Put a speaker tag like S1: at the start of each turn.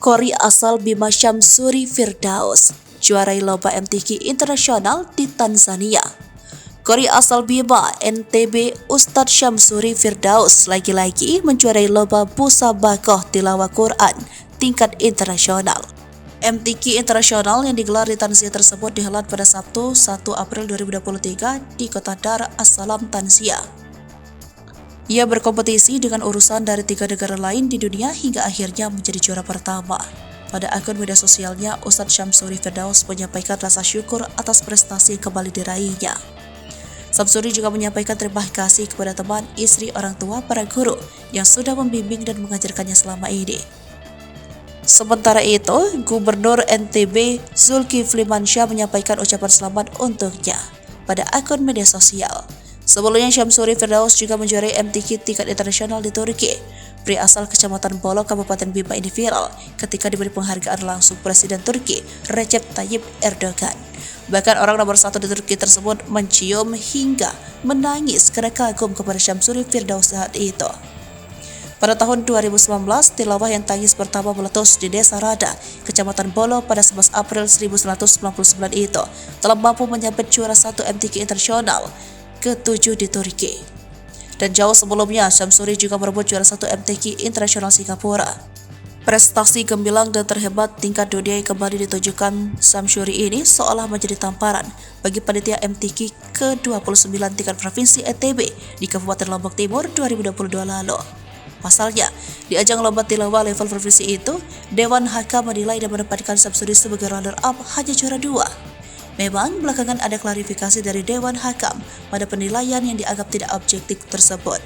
S1: Kori asal Bima Syamsuri Firdaus juarai lomba MTQ internasional di Tanzania. Kori asal Bima NTB Ustadz Syamsuri Firdaus lagi-lagi menjuarai lomba musabakoh tilawah Quran tingkat internasional. MTQ internasional yang digelar di Tanzania tersebut dihelat pada Sabtu 1 April 2023 di kota Dar es Salaam, Tanzania. Ia berkompetisi dengan urusan dari 3 negara lain di dunia hingga akhirnya menjadi juara pertama. Pada akun media sosialnya, Ustadz Syamsuri Firdaus menyampaikan rasa syukur atas prestasi yang kembali diraihnya. Syamsuri juga menyampaikan terima kasih kepada teman, istri, orang tua, para guru yang sudah membimbing dan mengajarkannya selama ini. Sementara itu, Gubernur NTB Zulkifli Mansyah menyampaikan ucapan selamat untuknya pada akun media sosial. Sebelumnya, Syamsuri Firdaus juga menjuarai MTQ tingkat internasional di Turki. Pria asal Kecamatan Bolu, Kabupaten Bima ini viral ketika diberi penghargaan langsung Presiden Turki Recep Tayyip Erdogan. Bahkan orang nomor 1 di Turki tersebut mencium hingga menangis karena kagum kepada Syamsuri Firdaus saat itu. Pada tahun 2019, tilawah yang tangis pertama meletus di Desa Rada, Kecamatan Bolu pada 11 April 1999 itu telah mampu menyabet juara 1 MTQ internasional ke-7 di Turki. Dan jauh sebelumnya, Syamsuri juga merebut juara 1 MTQ internasional Singapura. Prestasi gemilang dan terhebat tingkat dunia yang kembali ditujukan Syamsuri ini seolah menjadi tamparan bagi panitia MTQ ke-29 tingkat provinsi NTB di Kabupaten Lombok Timur 2022 lalu. Pasalnya, di ajang lomba tilawah level provinsi itu, Dewan HK menilai dan menempatkan Syamsuri sebagai runner-up hanya juara 2. Memang belakangan ada klarifikasi dari Dewan Hakam pada penilaian yang dianggap tidak objektif tersebut.